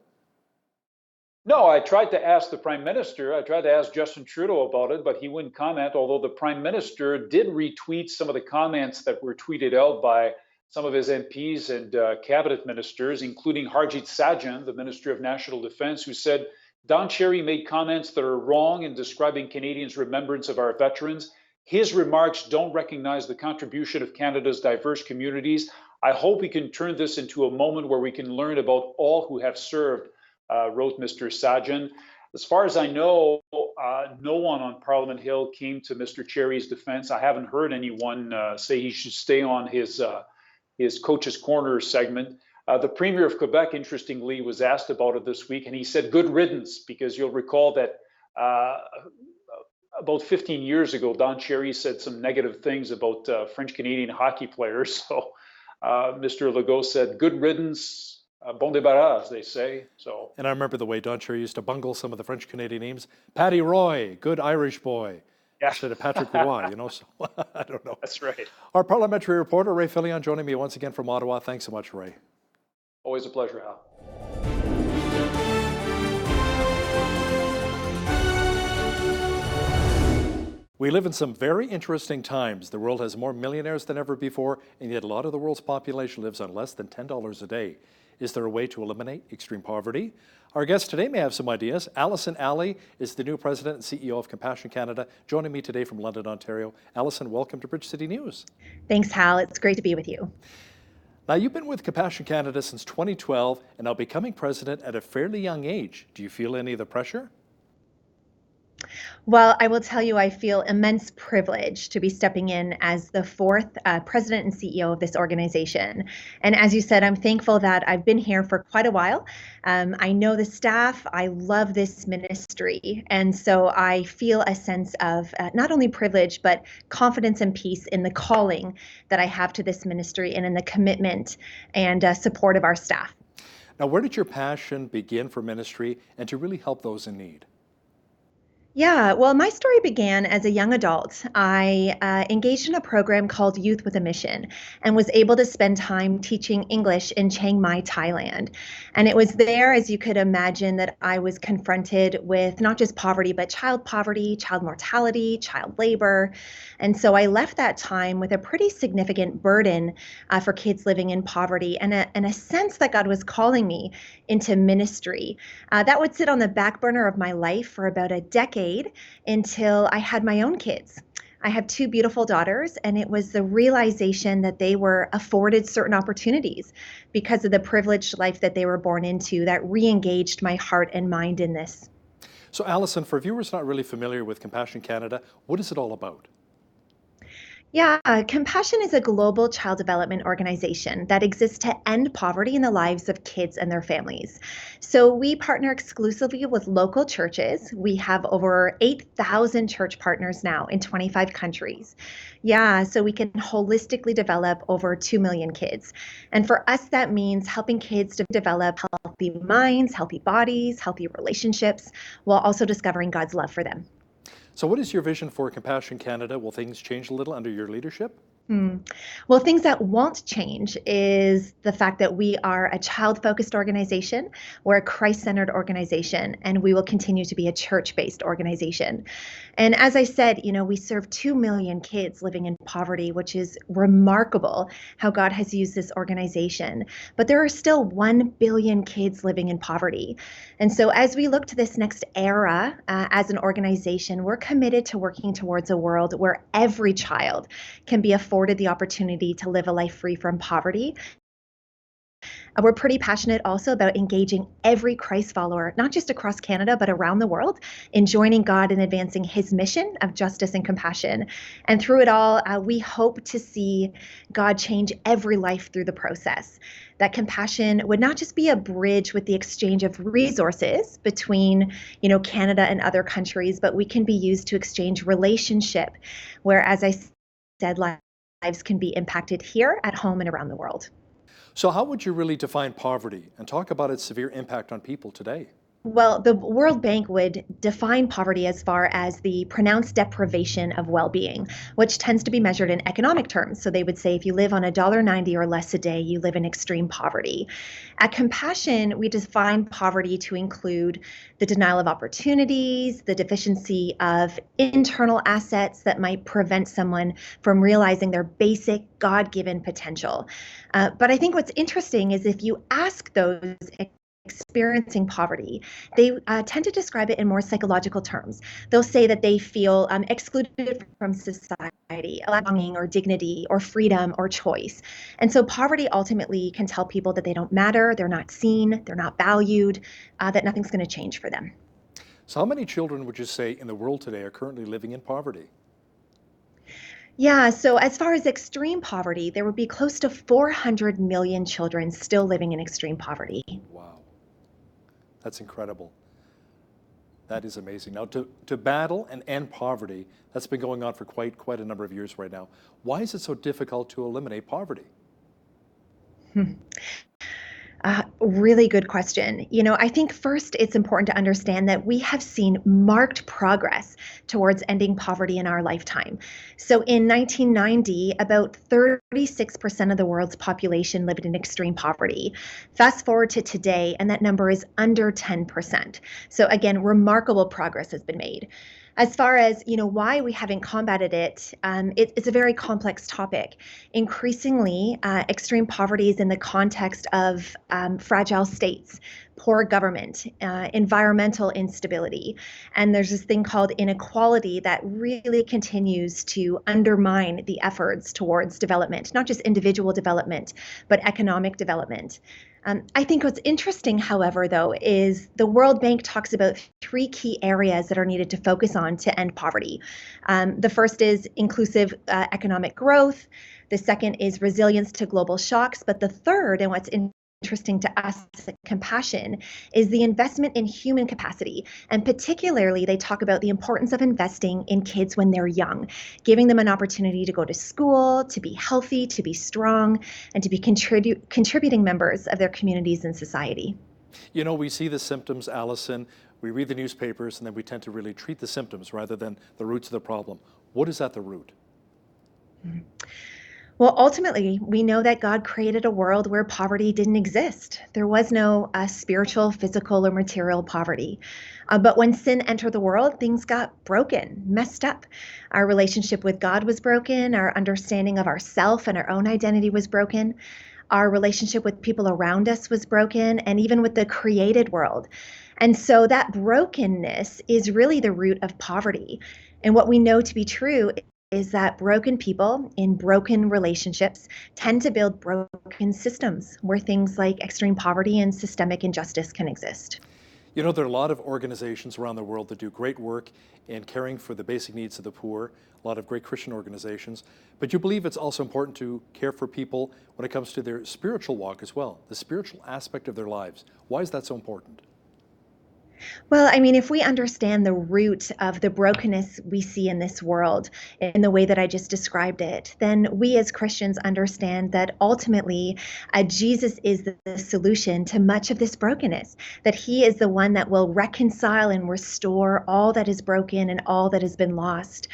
Speaker 2: No, I tried to ask the Prime Minister. I tried to ask Justin Trudeau about it, but he wouldn't comment, although the Prime Minister did retweet some of the comments that were tweeted out by some of his MPs and cabinet ministers, including Harjit Sajjan, the Minister of National Defense, who said, Don Cherry made comments that are wrong in describing Canadians' remembrance of our veterans. His remarks don't recognize the contribution of Canada's diverse communities. I hope we can turn this into a moment where we can learn about all who have served, wrote Mr. Sajjan. As far as I know, no one on Parliament Hill came to Mr. Cherry's defense. I haven't heard anyone say he should stay on his Coach's Corner segment. The Premier of Quebec, interestingly, was asked about it this week, and he said good riddance, because you'll recall that about 15 years ago, Don Cherry said some negative things about French-Canadian hockey players. So Mr. Legault said good riddance, bon débarras, as they say. So.
Speaker 1: And I remember the way Don Cherry used to bungle some of the French-Canadian names. Paddy Roy, good Irish boy.
Speaker 2: Yeah.
Speaker 1: Instead of Patrick Roy, so I don't know.
Speaker 2: That's right.
Speaker 1: Our parliamentary reporter, Ray Fillion, joining me once again from Ottawa. Thanks so much, Ray.
Speaker 2: Always a pleasure, Hal.
Speaker 1: We live in some very interesting times. The world has more millionaires than ever before, and yet a lot of the world's population lives on less than $10 a day. Is there a way to eliminate extreme poverty? Our guest today may have some ideas. Alison Alley is the new president and CEO of Compassion Canada, joining me today from London, Ontario. Alison, welcome to Bridge City News.
Speaker 4: Thanks, Hal. It's great to be with you.
Speaker 1: Now, you've been with Compassion Canada since 2012 and now becoming president at a fairly young age. Do you feel any of the pressure?
Speaker 4: Well, I will tell you, I feel immense privilege to be stepping in as the fourth president and CEO of this organization. And as you said, I'm thankful that I've been here for quite a while. I know the staff. I love this ministry. And so I feel a sense of not only privilege, but confidence and peace in the calling that I have to this ministry and in the commitment and support of our staff.
Speaker 1: Now, where did your passion begin for ministry and to really help those in need?
Speaker 4: Yeah, well, my story began as a young adult. I engaged in a program called Youth with a Mission and was able to spend time teaching English in Chiang Mai, Thailand. And it was there, as you could imagine, that I was confronted with not just poverty, but child mortality, child labor. And so I left that time with a pretty significant burden for kids living in poverty and a sense that God was calling me into ministry. That would sit on the back burner of my life for about a decade until I had my own kids. I have two beautiful daughters, and it was the realization that they were afforded certain opportunities because of the privileged life that they were born into that re-engaged my heart and mind in this.
Speaker 1: So, Alison, for viewers not really familiar with Compassion Canada, what is it all about?
Speaker 4: Yeah, Compassion is a global child development organization that exists to end poverty in the lives of kids and their families. So we partner exclusively with local churches. We have over 8,000 church partners now in 25 countries. Yeah, so we can holistically develop over 2 million kids. And for us, that means helping kids to develop healthy minds, healthy bodies, healthy relationships, while also discovering God's love for them.
Speaker 1: So what is your vision for Compassion Canada? Will things change a little under your leadership?
Speaker 4: Well, things that won't change is the fact that we are a child-focused organization. We're a Christ-centered organization, and we will continue to be a church-based organization. And as I said, we serve 2 million kids living in poverty, which is remarkable how God has used this organization. But there are still 1 billion kids living in poverty. And so as we look to this next era as an organization, we're committed to working towards a world where every child can be afforded the opportunity to live a life free from poverty. We're pretty passionate also about engaging every Christ follower, not just across Canada, but around the world, in joining God in advancing his mission of justice and compassion. And through it all, we hope to see God change every life through the process. That compassion would not just be a bridge with the exchange of resources between, Canada and other countries, but we can be used to exchange relationship, where, as I said, lives can be impacted here at home and around the world.
Speaker 1: So how would you really define poverty and talk about its severe impact on people today?
Speaker 4: Well, the World Bank would define poverty as far as the pronounced deprivation of well-being, which tends to be measured in economic terms. So they would say if you live on $1.90 or less a day, you live in extreme poverty. At Compassion, we define poverty to include the denial of opportunities, the deficiency of internal assets that might prevent someone from realizing their basic God-given potential. But I think what's interesting is if you ask those experiencing poverty, they tend to describe it in more psychological terms. They'll say that they feel excluded from society, belonging or dignity or freedom or choice. And so poverty ultimately can tell people that they don't matter, they're not seen, they're not valued, that nothing's going to change for them.
Speaker 1: So how many children would you say in the world today are currently living in poverty?
Speaker 4: Yeah, so as far as extreme poverty, there would be close to 400 million children still living in extreme poverty.
Speaker 1: Wow. That's incredible. That is amazing. Now, to battle and end poverty, that's been going on for quite a number of years right now. Why is it so difficult to eliminate poverty?
Speaker 4: Really good question. I think first it's important to understand that we have seen marked progress towards ending poverty in our lifetime. So in 1990, about 36% of the world's population lived in extreme poverty. Fast forward to today, and that number is under 10%. So again, remarkable progress has been made. As far as why we haven't combated it, it's a very complex topic. Increasingly, extreme poverty is in the context of fragile states, poor government, environmental instability, and there's this thing called inequality that really continues to undermine the efforts towards development, not just individual development, but economic development. I think what's interesting, however, though, is the World Bank talks about 3 key areas that are needed to focus on to end poverty. The first is inclusive economic growth. The second is resilience to global shocks. But the third, and what's interesting to us at Compassion, is the investment in human capacity. And particularly, they talk about the importance of investing in kids when they're young, giving them an opportunity to go to school, to be healthy, to be strong, and to be contributing members of their communities and society.
Speaker 1: We see the symptoms, Allison. We read the newspapers, and then we tend to really treat the symptoms rather than the roots of the problem. What is at the root?
Speaker 4: Well, ultimately, we know that God created a world where poverty didn't exist. There was no spiritual, physical, or material poverty. But when sin entered the world, things got broken, messed up. Our relationship with God was broken. Our understanding of ourself and our own identity was broken. Our relationship with people around us was broken, and even with the created world. And so that brokenness is really the root of poverty. And what we know to be true is that broken people in broken relationships tend to build broken systems where things like extreme poverty and systemic injustice can exist.
Speaker 1: There are a lot of organizations around the world that do great work in caring for the basic needs of the poor, a lot of great Christian organizations, but you believe it's also important to care for people when it comes to their spiritual walk as well, the spiritual aspect of their lives. Why is that so important?
Speaker 4: Well, I mean, if we understand the root of the brokenness we see in this world in the way that I just described it, then we as Christians understand that ultimately Jesus is the solution to much of this brokenness, that he is the one that will reconcile and restore all that is broken and all that has been lost.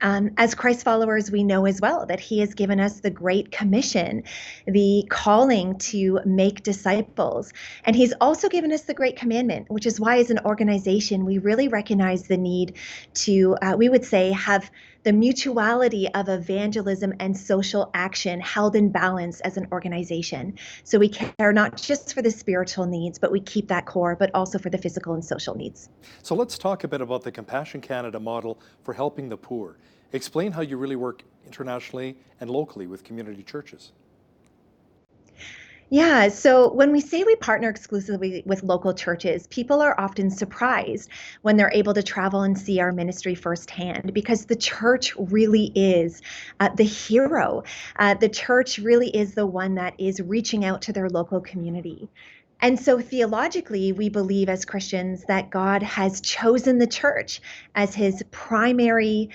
Speaker 4: As Christ followers, we know as well that he has given us the Great Commission, the calling to make disciples. And he's also given us the Great Commandment, which is why as an organization, we really recognize the need to, we would say, have the mutuality of evangelism and social action held in balance as an organization. So we care not just for the spiritual needs, but we keep that core, but also for the physical and social needs.
Speaker 1: So let's talk a bit about the Compassion Canada model for helping the poor. Explain how you really work internationally and locally with community churches.
Speaker 4: Yeah, so when we say we partner exclusively with local churches, people are often surprised when they're able to travel and see our ministry firsthand, because the church really is the hero. The church really is the one that is reaching out to their local community. And so theologically, we believe as Christians that God has chosen the church as his primary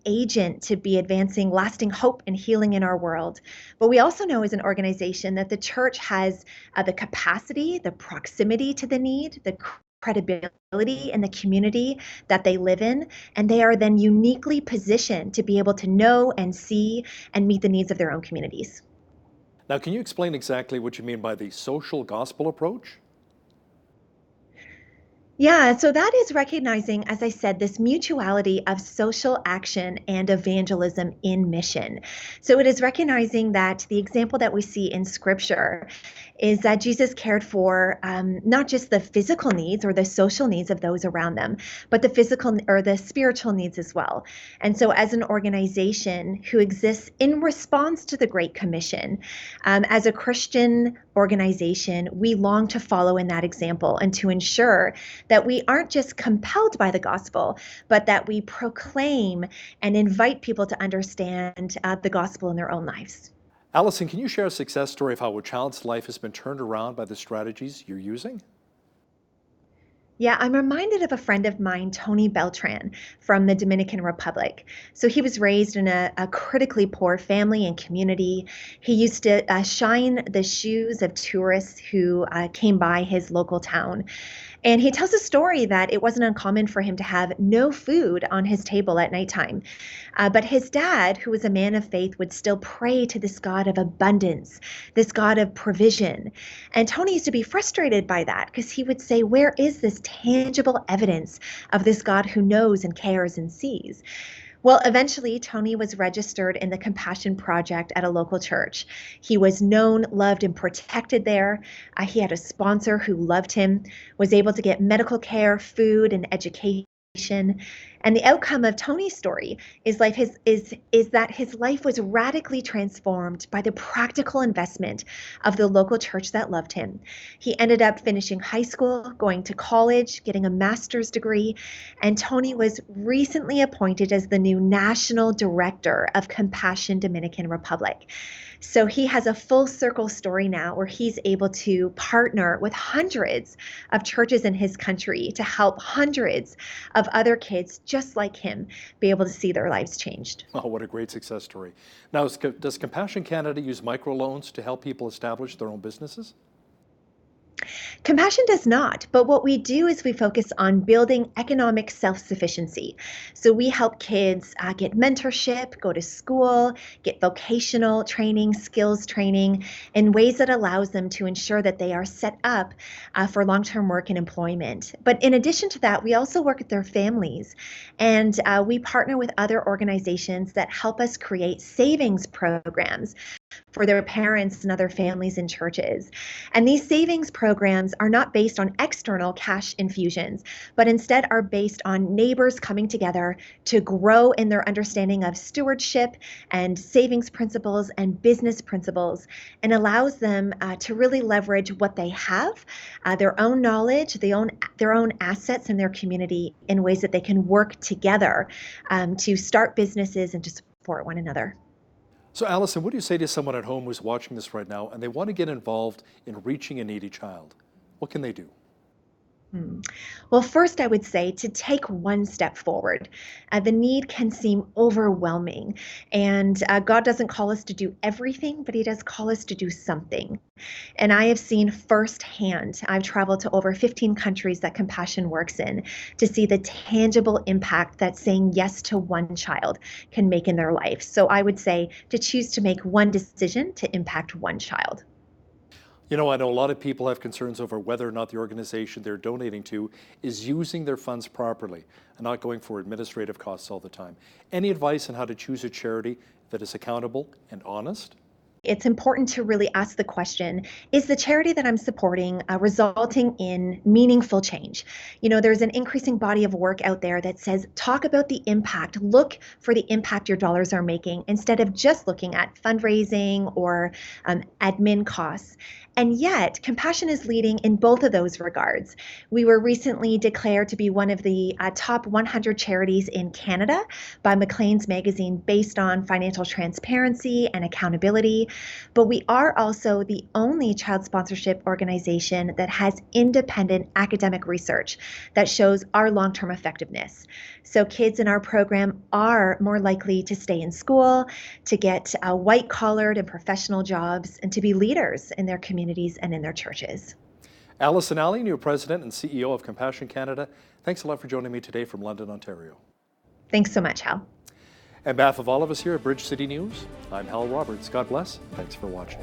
Speaker 4: agent to be advancing lasting hope and healing in our world. But we also know as an organization that the church has the capacity, the proximity to the need, the credibility in the community that they live in, and they are then uniquely positioned to be able to know and see and meet the needs of their own communities.
Speaker 1: Now, can you explain exactly what you mean by the social gospel approach?
Speaker 4: Yeah, so that is recognizing, as I said, this mutuality of social action and evangelism in mission. So it is recognizing that the example that we see in Scripture is that Jesus cared for not just the physical needs or the social needs of those around them, but the physical or the spiritual needs as well. And so as an organization who exists in response to the Great Commission, as a Christian organization, we long to follow in that example and to ensure that we aren't just compelled by the gospel, but that we proclaim and invite people to understand the gospel in their own lives.
Speaker 1: Allison, can you share a success story of how a child's life has been turned around by the strategies you're using?
Speaker 4: Yeah, I'm reminded of a friend of mine, Tony Beltran, from the Dominican Republic. So he was raised in a critically poor family and community. He used to shine the shoes of tourists who came by his local town. And he tells a story that it wasn't uncommon for him to have no food on his table at nighttime. But his dad, who was a man of faith, would still pray to this God of abundance, this God of provision. And Tony used to be frustrated by that because he would say, where is this tangible evidence of this God who knows and cares and sees? Well, eventually, Tony was registered in the Compassion Project at a local church. He was known, loved, and protected there. He had a sponsor who loved him, was able to get medical care, food, and education. And the outcome of Tony's story is that his life was radically transformed by the practical investment of the local church that loved him. He ended up finishing high school, going to college, getting a master's degree, and Tony was recently appointed as the new National Director of Compassion Dominican Republic. So he has a full circle story now where he's able to partner with hundreds of churches in his country to help hundreds of other kids just like him be able to see their lives changed.
Speaker 1: Oh, what a great success story. Now, does Compassion Canada use microloans to help people establish their own businesses?
Speaker 4: Compassion does not, but what we do is we focus on building economic self-sufficiency. So we help kids get mentorship, go to school, get vocational training, skills training in ways that allows them to ensure that they are set up for long-term work and employment. But in addition to that, we also work with their families, and we partner with other organizations that help us create savings programs for their parents and other families and churches. And these savings programs are not based on external cash infusions, but instead are based on neighbors coming together to grow in their understanding of stewardship and savings principles and business principles, and allows them to really leverage what they have, their own knowledge, their own assets in their community in ways that they can work together to start businesses and to support one another.
Speaker 1: So Allison, what do you say to someone at home who's watching this right now and they want to get involved in reaching a needy child? What can they do?
Speaker 4: Well, first, I would say to take one step forward. The need can seem overwhelming, and God doesn't call us to do everything, but He does call us to do something. And I have seen firsthand, I've traveled to over 15 countries that Compassion works in, to see the tangible impact that saying yes to one child can make in their life. So I would say to choose to make one decision to impact one child.
Speaker 1: You know, I know a lot of people have concerns over whether or not the organization they're donating to is using their funds properly and not going for administrative costs all the time. Any advice on how to choose a charity that is accountable and honest?
Speaker 4: It's important to really ask the question, is the charity that I'm supporting resulting in meaningful change? You know, there's an increasing body of work out there that says, talk about the impact, look for the impact your dollars are making, instead of just looking at fundraising or admin costs. And yet, Compassion is leading in both of those regards. We were recently declared to be one of the top 100 charities in Canada by Maclean's magazine based on financial transparency and accountability. But we are also the only child sponsorship organization that has independent academic research that shows our long-term effectiveness. So kids in our program are more likely to stay in school, to get white-collared and professional jobs, and to be leaders in their communities and in their churches.
Speaker 1: Allison Alley, new president and CEO of Compassion Canada, thanks a lot for joining me today from London, Ontario.
Speaker 4: Thanks so much, Hal.
Speaker 1: On behalf of all of us here at Bridge City News, I'm Hal Roberts. God bless. Thanks for watching.